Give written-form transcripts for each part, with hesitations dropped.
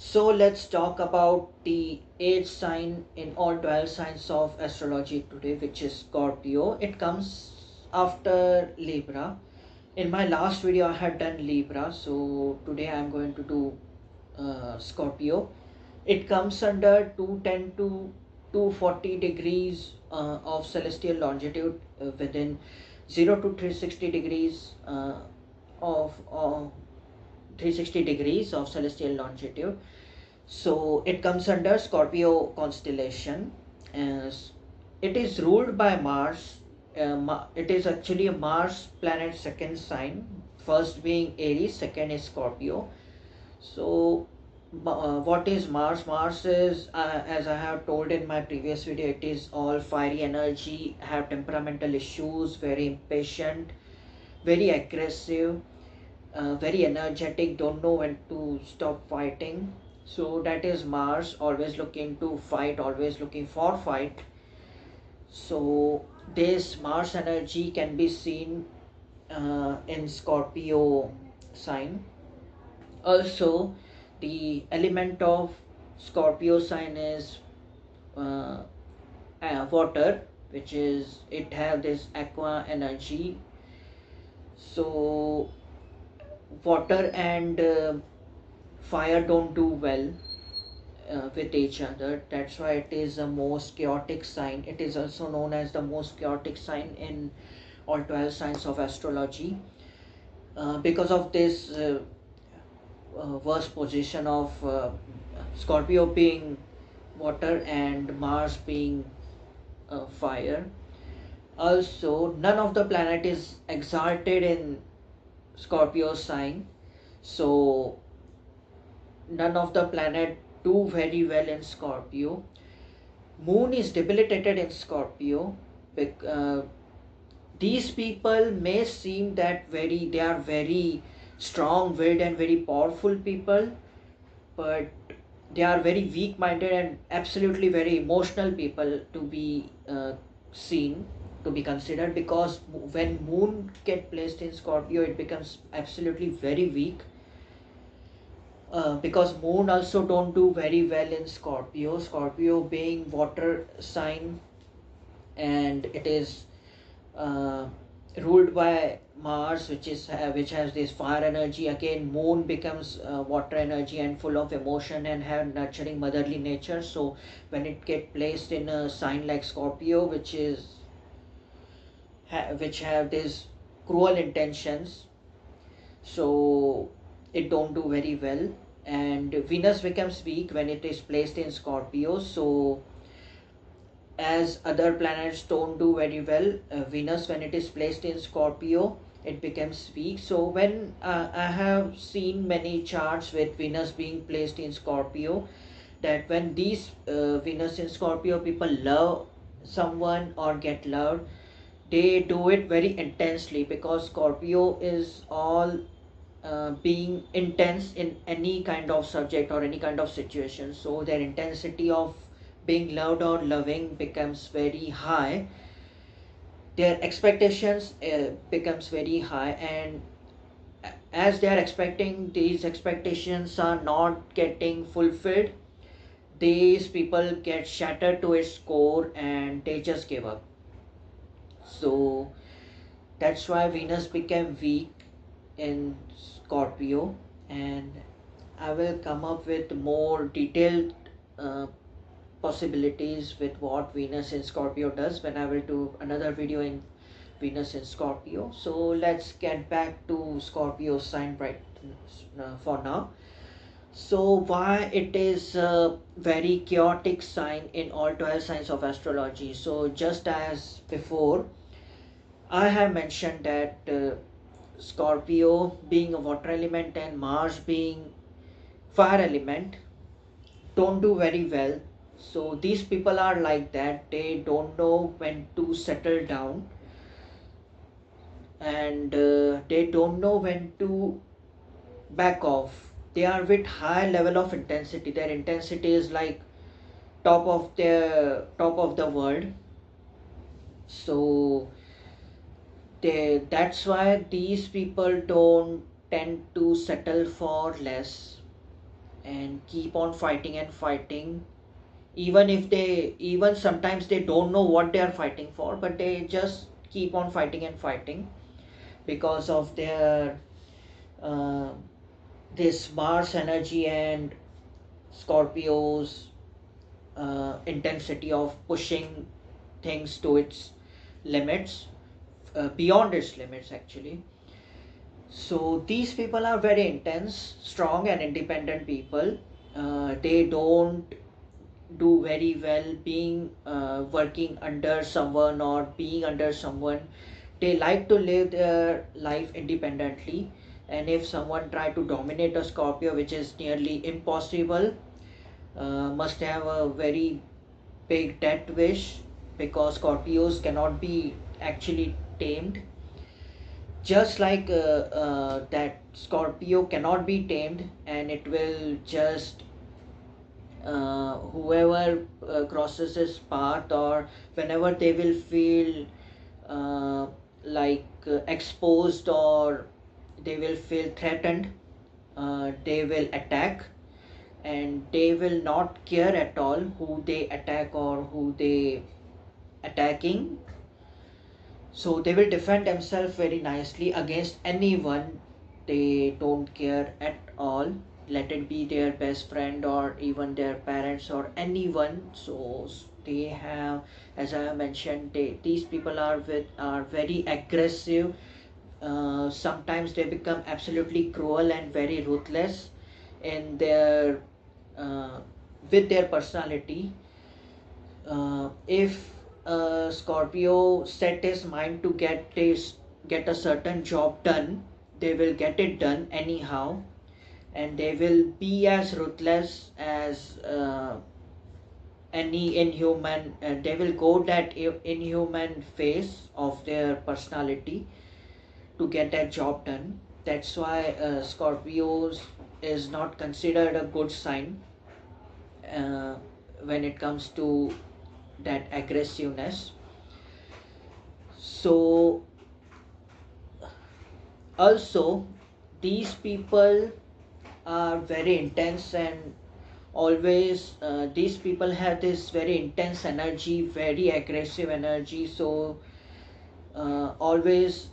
So let's talk about the eighth sign in all 12 signs of astrology today, which is Scorpio. It comes after Libra. In my last video, I had done Libra, so today I am going to do Scorpio. It comes under 210 to 240 degrees of celestial longitude within 0 to 360 degrees of 360 degrees of celestial longitude. So it comes under Scorpio constellation. As it is ruled by Mars. It is actually a Mars planet second sign. First being Aries, second is Scorpio. So what is Mars? Mars is, as I have told in my previous video, it is all fiery energy, have temperamental issues, very impatient, very aggressive, very energetic, don't know when to stop fighting. So that is Mars, always looking to fight, always looking for fight. So this Mars energy can be seen in Scorpio sign. Also, the element of Scorpio sign is uh, water, which is, it have this aqua energy. So water and fire don't do well with each other. That's why it is the most chaotic sign. It is also known as the most chaotic sign in all 12 signs of astrology. Because of this worse position of Scorpio being water and Mars being fire. Also, none of the planet is exalted in Scorpio sign, so none of the planet do very well in Scorpio. Moon is debilitated in Scorpio. Uh, these people may seem that they are very strong-willed and very powerful people, but they are very weak-minded and absolutely very emotional people to be seen, to be considered, because when Moon get placed in Scorpio, it becomes absolutely very weak. Because Moon also don't do very well in Scorpio. Scorpio being water sign, and it is uh, ruled by Mars, which has this fire energy. Again, Moon becomes water energy and full of emotion and have nurturing motherly nature. So when it get placed in a sign like Scorpio, which have these cruel intentions, so it don't do very well. And Venus becomes weak when it is placed in Scorpio. So as other planets don't do very well, Venus, when it is placed in Scorpio, it becomes weak. So when I have seen many charts with Venus being placed in Scorpio, that when these Venus in Scorpio people love someone or get loved, they do it very intensely, because Scorpio is all being intense in any kind of subject or any kind of situation. So their intensity of being loved or loving becomes very high. Their expectations becomes very high, and as they are expecting, these expectations are not getting fulfilled, these people get shattered to its core and they just give up. So that's why Venus became weak in Scorpio. And I will come up with more detailed uh, possibilities with what Venus in Scorpio does when I will do another video in Venus in Scorpio. So let's get back to Scorpio sign right for now. So why it is a very chaotic sign in all 12 signs of astrology. So just as before, I have mentioned that Scorpio being a water element and Mars being fire element don't do very well. So these people are like that. They don't know when to settle down, and they don't know when to back off. They are with high level of intensity. Their intensity is like top of the world. So that's why these people don't tend to settle for less. and keep on fighting and fighting, even if they, even sometimes they don't know what they are fighting for, but they just keep on fighting and fighting because of their uh, this Mars energy and Scorpio's intensity of pushing things to its limits, beyond its limits actually. So these people are very intense, strong, and independent people. They don't do very well being working under someone or being under someone. They like to live their life independently, and if someone try to dominate a Scorpio, which is nearly impossible, must have a very big death wish, because Scorpios cannot be actually tamed. Just like that Scorpio cannot be tamed, and it will just whoever crosses his path, or whenever they will feel uh, exposed, or they will feel threatened, they will attack, and they will not care at all who they attack or who they attacking. So they will defend themselves very nicely against anyone. They don't care at all, let it be their best friend or even their parents or anyone. So they have, as I have mentioned, these people are very aggressive. Sometimes they become absolutely cruel and very ruthless in their uh, with their personality. If Scorpio set his mind to get a certain job done, they will get it done anyhow, and they will be as ruthless as any inhuman. They will go that inhuman phase of their personality to get that job done. That's why Scorpios is not considered a good sign uh, when it comes to that aggressiveness. So also these people are very intense, and always these people have this very intense energy, very aggressive energy. So always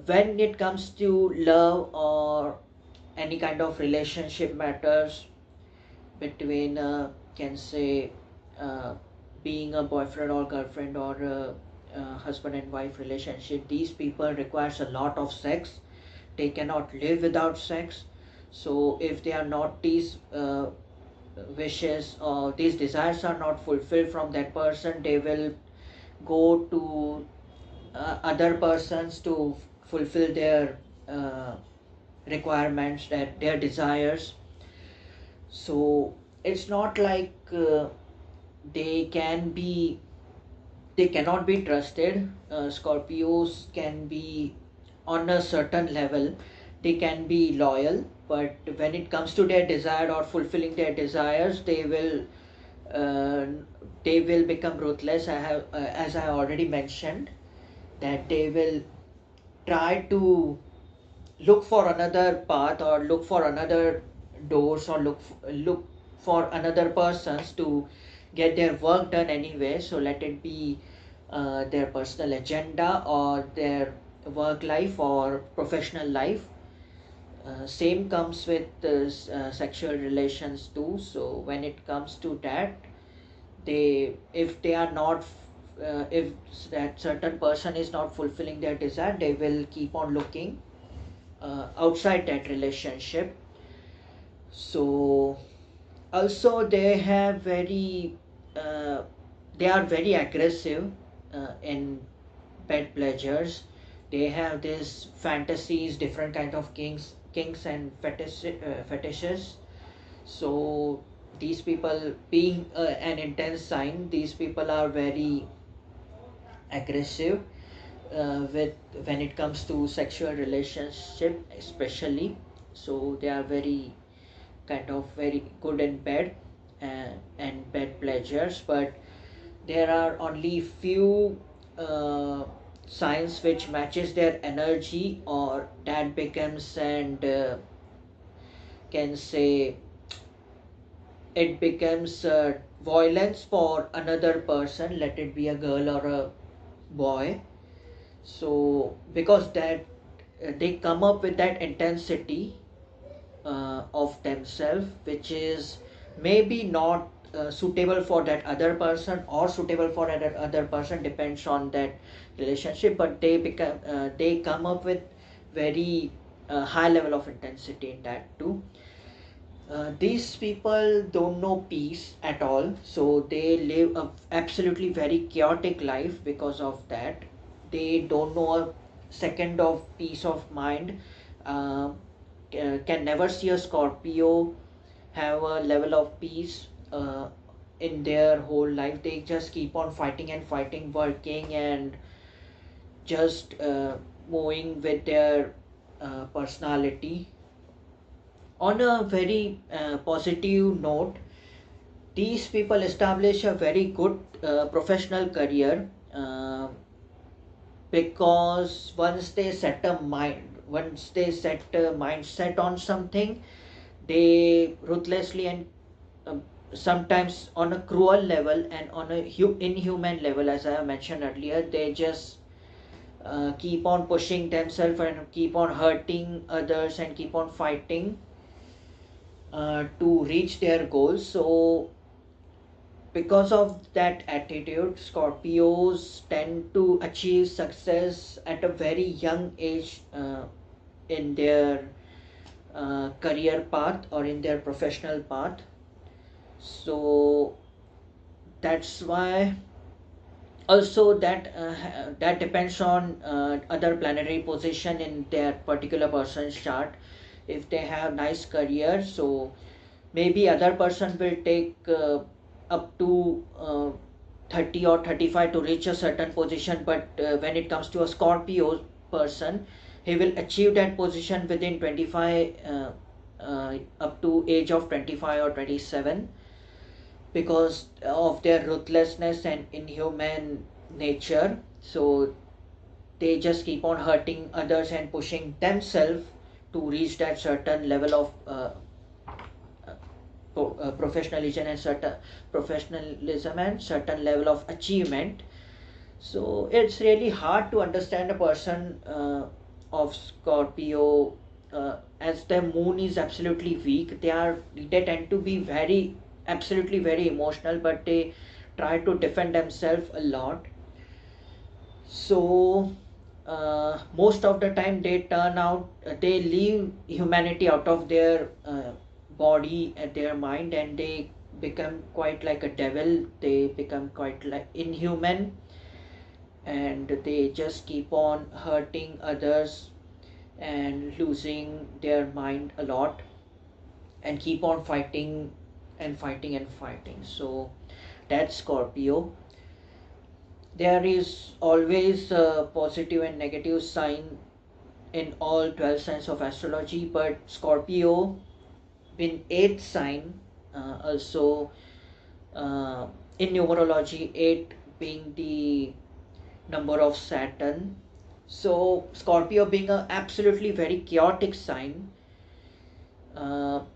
when it comes to love or any kind of relationship matters between can say uh, being a boyfriend or girlfriend, or husband and wife relationship, these people requires a lot of sex. They cannot live without sex. So if they are not, these wishes or these desires are not fulfilled from that person, they will go to other persons to fulfill their uh, requirements, that their desires. So it's not like they can be they cannot be trusted. Scorpios can be on a certain level, they can be loyal, but when it comes to their desire or fulfilling their desires, uh, they will become ruthless. I have as I already mentioned, that they will try to look for another path, or look for another doors, or look for another persons to get their work done anyway. So let it be their personal agenda or their work life or professional life. Same comes with sexual relations too. So when it comes to that, they if they are not if that certain person is not fulfilling their desire, they will keep on looking outside that relationship. So also they are very aggressive in pet pleasures. They have these fantasies, different kind of kinks and fetishes. So these people, being an intense sign, these people are very aggressive with when it comes to sexual relationship especially. So they are very kind of very good in bed and bed pleasures, but there are only few signs which matches their energy, or that becomes and can say it becomes violence for another person, let it be a girl or a boy. So because that they come up with that intensity of themselves, which is maybe not suitable for that other person or suitable for that other person, depends on that relationship, but they come up with very high level of intensity in that too. These people don't know peace at all, so they live a absolutely very chaotic life. Because of that, they don't know a second of peace of mind. uh, can never see a Scorpio have a level of peace in their whole life. They just keep on fighting and fighting, working and just moving with their personality. On a very positive note, these people establish a very good professional career, because once they set a mindset on something, they ruthlessly and um, sometimes on a cruel level and on a inhuman level, as I have mentioned earlier, they just keep on pushing themselves and keep on hurting others and keep on fighting to reach their goals. So because of that attitude, Scorpios tend to achieve success at a very young age in their career path or in their professional path. So that's why also that depends on other planetary position in their particular person's chart. If they have nice career, so maybe other person will take up to 30 or 35 to reach a certain position, but when it comes to a Scorpio person, he will achieve that position within 25 up to age of 25 or 27, because of their ruthlessness and inhuman nature. So they just keep on hurting others and pushing themselves to reach that certain level of professionalism and certain level of achievement. So it's really hard to understand a person of Scorpio, as their moon is absolutely weak. They tend to be very absolutely very emotional, but they try to defend themselves a lot. So most of the time they leave humanity out of their body and their mind, and they become quite like a devil. They become quite like inhuman, and they just keep on hurting others and losing their mind a lot and keep on fighting and fighting and fighting. So that's Scorpio. There is always a positive and negative sign in all 12 signs of astrology, but Scorpio being 8th sign, also in numerology, 8 being the number of Saturn. So Scorpio being a absolutely very chaotic sign,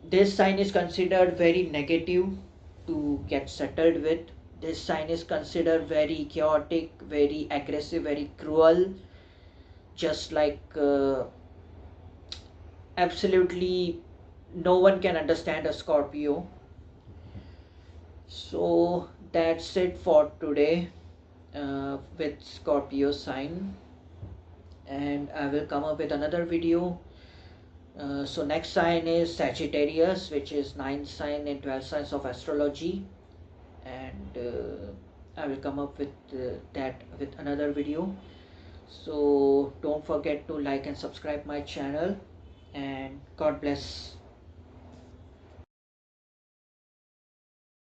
this sign is considered very negative to get settled with. This sign is considered very chaotic, very aggressive, very cruel, just like absolutely no one can understand a Scorpio. So that's it for today with Scorpio sign, and I will come up with another video. So next sign is Sagittarius, which is 9th sign in 12 signs of astrology, and I will come up with that with another video. So don't forget to like and subscribe my channel, and God bless.